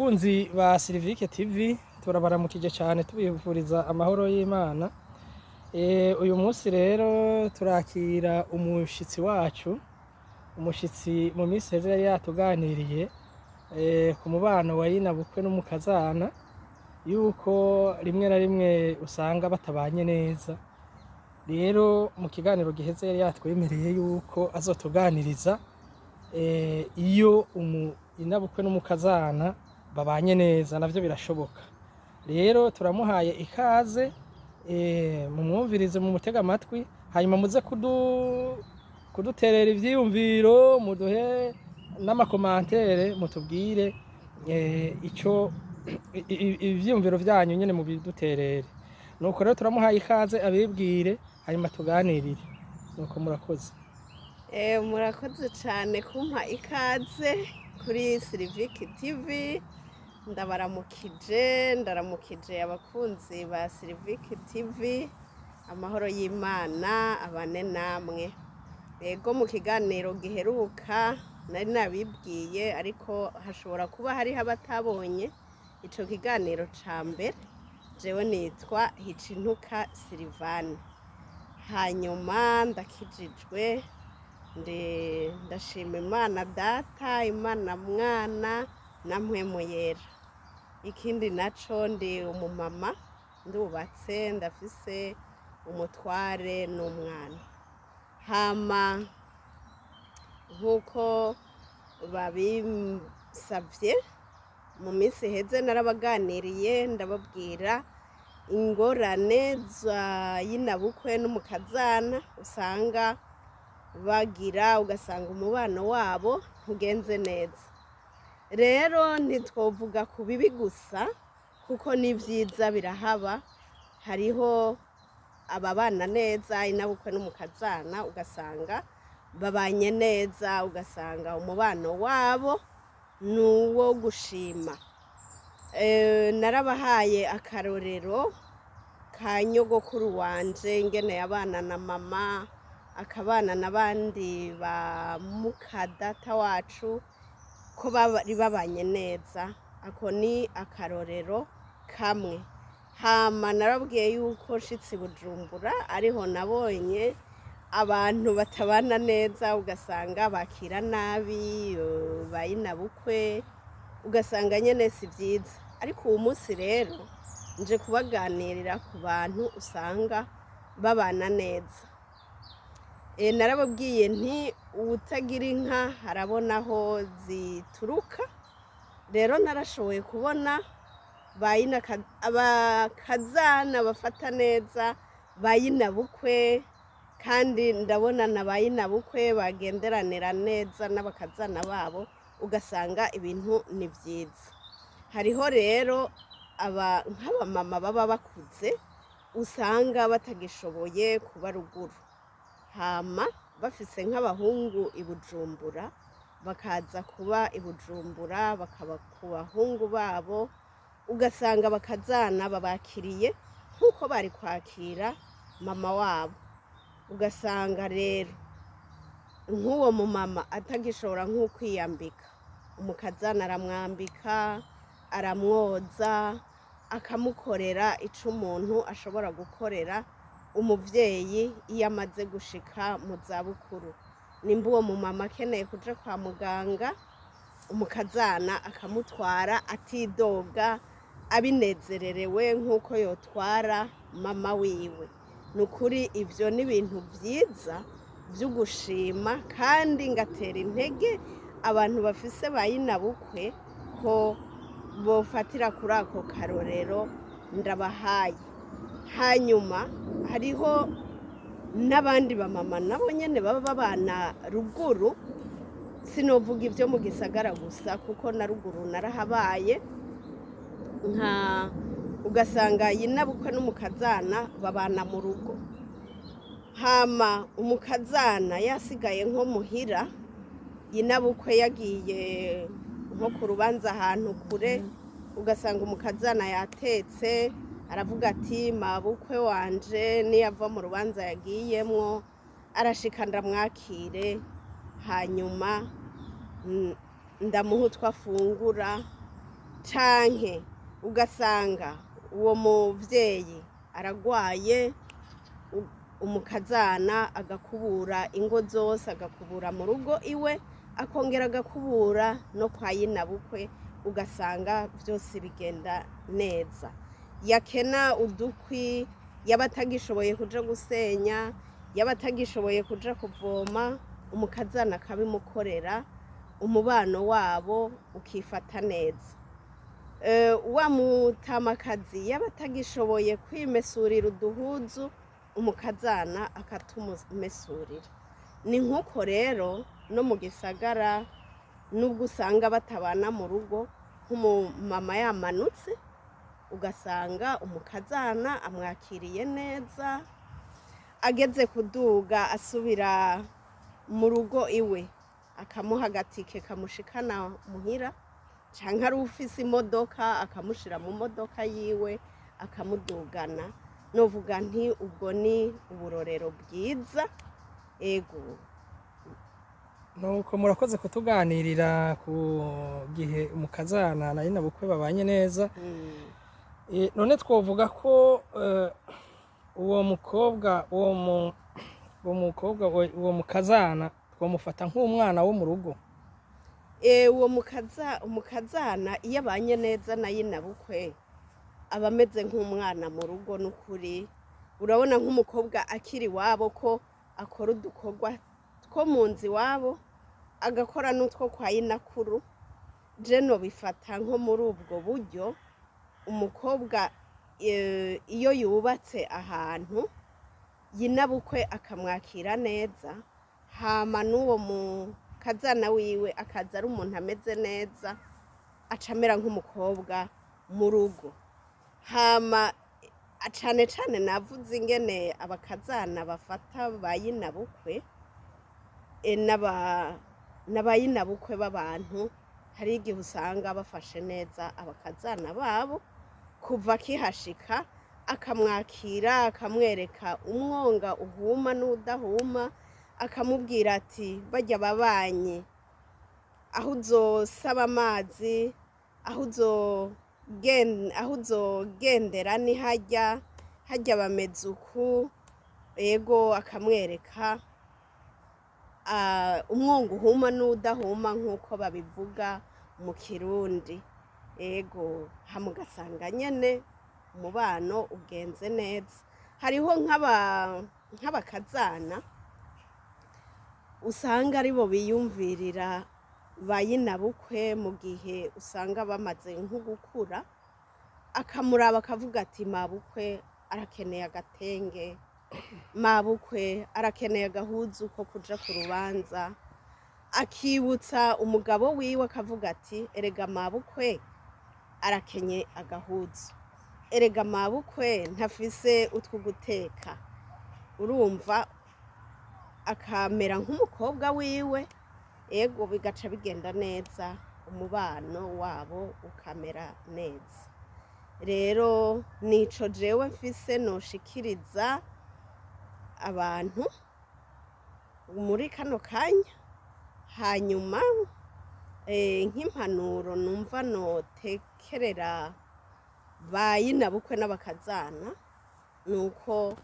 Bakunzi ba Silivike TV turabaramukije cyane tubifuriza amahoro y'Imana. Uyu munsi rero turakira umushitsi wacu, umushitsi mu minsi heze yari yatuganiriye ku mubano wa Yinabukwe n'umukazana, yuko rimwe na rimwe usanga batabanye neza. Rero mu kiganiro giheze yari yatwemereye yuko azotuganiriza iyo Yinabukwe n'umukazana babanye neza, navyo birashoboka. Rero turamuhaye ikaze, mumwumvirize, mumutega amatwi, hanyuma muze kuduterera ivyiyumviro, muduhe n'amakomantere, mutubwire ico ivyiyumviro vyanyu nyene mubiduterere. Nuko rero turamuhaye ikaze abibwire, hanyuma tuganirire. Nuko murakoze. Murakoze cyane kumpa ikaze kuri Silivike TV. Ndaramukije abakunzi ba Silivike TV, amahoro y'Imana abane namwe. Yego mu kiganiro giheruka nari nabibwiye, ariko hashobora kuba hariho abatabonye ico kiganiro ca mbere. Jewe nitwa Hicintuka Silivane, hanyuma ndakijijwe, ndashima Imana Data, Imana Mwana na Mpwemu Yera. Ikindi naco ndi umumama, ndubatse, ndafise umutware n'umwana. Hama nkuko babisavye mu minsi heze narabaganiriye, ndababwira ingorane za Yinabukwe n'umukazana usanga bagira, ugasanga umubano wabo ntugenze neza. Rero ntitwovuga ku bibi gusa, kuko n'ivyiza birahaba. Hariho ababana neza Yinabukwe n'umukazana, ugasanga babanye neza, ugasanga umubano wabo nuwo gushima. Narabahaye akarorero ka nyogokuru wanje, ingene yabana na mama, akabana n'abandi ba mukadata wacu, ko bari babanye neza. Ako ni akarorero kamwe. Hama narabwiye yuko nshitse i Bujumbura ariho nabonye abantu batabana neza, ugasanga bakira nabi ba Yinabukwe, ugasanga nyene si vyiza. Ariko uwu munsi rero nje kubaganirira ku bantu usanga babana neza. Narababwiye nti uwutagira inka harabona aho zituruka. Rero narashoboye kubona abakazana bafata neza ba Yinabukwe, kandi ndabona na ba Yinabukwe bagenderanira neza n'abakazana babo, ugasanga ibintu ni vyiza. Hariho rero nk'abamama baba bakuze, usanga batagishoboye kuba ruguru, hama bafise nk'abahungu i Bujumbura, bakaza kuba i Bujumbura, bakaba ku bahungu babo, ugasanga bakazana babakiriye nk'uko bari kwakira mama wabo. Ugasanga rero nk'uwo mumama atagishobora nk'ukwiyambika, umukazana aramwambika, aramwoza, akamukorera ico umuntu ashobora gukorera umuvyeyi iyo amaze gushika mu zabukuru. Nimba uwo mumama akeneye kuja kwa muganga, umukazana akamutwara atidoga, abinezererewe nk'uko yotwara mama wiwe. Nukuri ivyo ni ibintu vyiza vy'ugushima, kandi ngatera intege abantu bafise ba Yinabukwe ko bofatira kuri ako karorero ndabahaye. Hanyuma hariho n'abandi bamama nabo nyene baba babana ruguru. Sinovuga ivyo mu gisagara gusa, kuko na ruguru narahabaye, ugasanga Yinabukwe n'umukazana babana mu rugo. Hama umukazana yasigaye nko muhira, Yinabukwe yagiye nko ku rubanza ahantu kure, ugasanga umukazana yatetse, aravuga ati mabukwe wanje niyava mu rubanza yagiyemwo arashika ndamwakire, hanyuma ndamuha utwo afungura, canke ugasanga uwo muvyeyi aragwaye, umukazana agakubura ingo zose, agakubura mu rugo iwe, akongera agakubura no kwa nyinabukwe, ugasanga vyose bigenda neza. Yakena udukwi, yaba atagishoboye kuja gusenya, yaba atagishoboye kuja kuvoma, umukazana akabimukorera, umubano wabo ukifata neza. Wa mutamakazi yaba atagishoboye kwimesurira uduhuzu, umukazana akatumumesurira. Ni nk'uko rero no mu gisagara nubwo usanga batabana mu rugo, nk'umumama yamanutse ugasanga umukazana amwakiriye neza, ageze kuduga asubira mu rugo iwe akamuha agatike kamushikana muhira, canke ari ufise imodoka akamushira mu modoka yiwe akamudugana. Novuga nti ubwo ni uburorero bwiza. Ego. nuko murakoze kutuganirira ku gihe umukazana na nyinabukwe babanye neza. None twovuga ko uwo mukazana twamufata nk'umwana wo mu rugo. Uwo umukazana iyo abanye neza na nyinabukwe aba ameze nk'umwana mu rugo. N'ukuri urabona nk'umukobwa akiri iwabo ko akora udukorwa two mu nzu iwabo, agakora n'utwo kwa nyinakuru. Je nobifata nko muri ubwo buryo. Umukobwa iyo yubatse ahantu, nyinabukwe akamwakira neza, hama n'uwo mukazana wiwe akaza ari umuntu ameze neza, acamera nk'umukobwa mu rugo. Hama cane cane navuze ingene abakazana bafata ba nyinabukwe n'abayinabukwe b'abantu. Hari igihe usanga bafashe neza abakazana babo, kuva akihashika akamwakira, akamwereka umwonga uhuma n'udahuma, akamubwira ati barya babanye, aho uzosaba amazi, aho uzogendera ni harya bameze uku. Ego, akamwereka umwonga uhuma n'udahuma nk'uko babivuga mu Kirundi. Ego, hama ugasanga nyene umubano ugenze neza. Hariho nk'abakazana usanga aribo biyumvirira ba nyinabukwe mu gihe usanga bamaze nko gukura, akamuraba akavuga ati mabukwe arakeneye agatenge, mabukwe arakeneye agahuzu ko kuja ku rubanza. Akibutsa umugabo wiwe akavuga ati erega mabukwe arakenye agahuzu, erega mabukwe ntafise utwo guteka. Urumva akamera nk'umukobwa wiwe. Ego, bigaca bigenda neza, umubano wabo ukamera neza. Rero nico jewe mfise noshikiriza abantu muri kano kanya. Hanyuma nk'impanuro numva notekerera ba nyinabukwe n'abakazana, nuko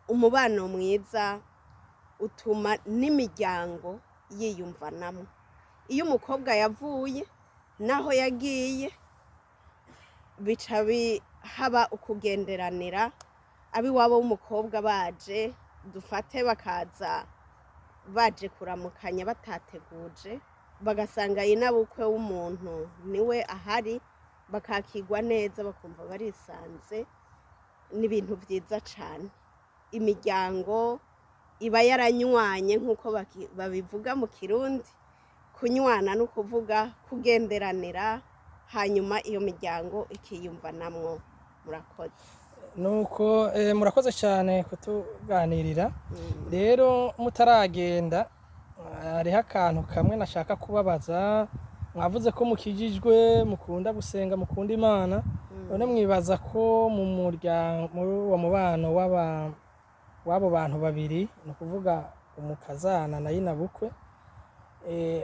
umubano mwiza utuma n'imiryango yiyumvanamwo. Iyo umukobwa yavuye naho yagiye, bica haba ukugenderanira. Abiwabo w'umukobwa baje, dufate bakaza baje kuramukanya batateguje, bagasanga nyinabukwe w'umuntu niwe ahari, bakakigwa neza, bakumva barisanze. Ni ibintu vyiza cane. Imiryango iba yaranywanye nk'uko babivuga mu Kirundi. Kunywana no kuvuga kugenderanira, hanyuma iyo miryango ikiyumvanamwo. Murakoze. Nuko murakoze cyane kutuganirira. Rero mutaragenda, hariho akantu kamwe nashaka kubabaza. Mwavuze ko mukijijwe, mukunda gusenga, mukunda Imana. None mwibaza ko mu muryango, muri uwo mubano w'abo bantu babiri, ni ukuvuga umukazana na nyinabukwe,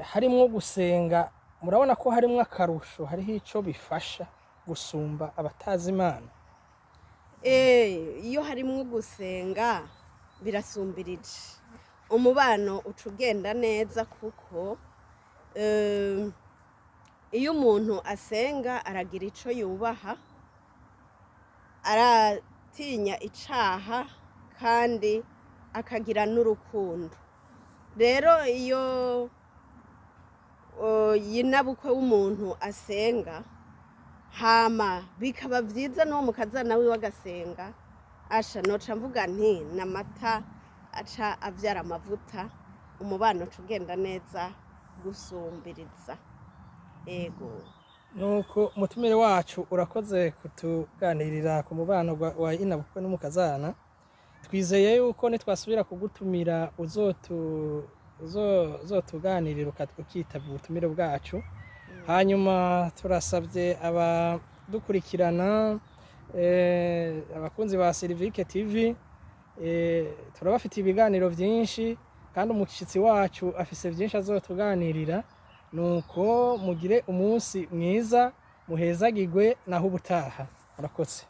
harimwo gusenga murabona ko harimwo akarusho, hariho ico bifasha gusumba abatazi Imana? Iyo harimwo gusenga birasumbirije, umubano uca ugenda neza kuko iyo umuntu asenga aragira ico yubaha, aratinya icaha kandi akagira n'urukundo. Rero iyo nyinabukwe w'umuntu asenga hama bikaba vyiza n'uwo mukazana wiwe agasenga, asha noca mvuga nti n'amata aca avyara amavuta, umubano uca ugenda neza gusumbiriza. Ego. Nuko umutumire wacu urakoze kutuganirira ku mubano wa inabukwe n'umukazana. Twizeye yuko nitwasubira kugutumira uzotuganirira ukitaba ubutumire bwacu. Hanyuma turasabye abadukurikirana, abakunzi ba Silvique TV, turabafitiye ibiganiro vyinshi kandi umushitsi wacu afise vyinshi azotuganirira. Nuko mugire umunsi mwiza, muhezagirwe naho ubutaha. Murakoze.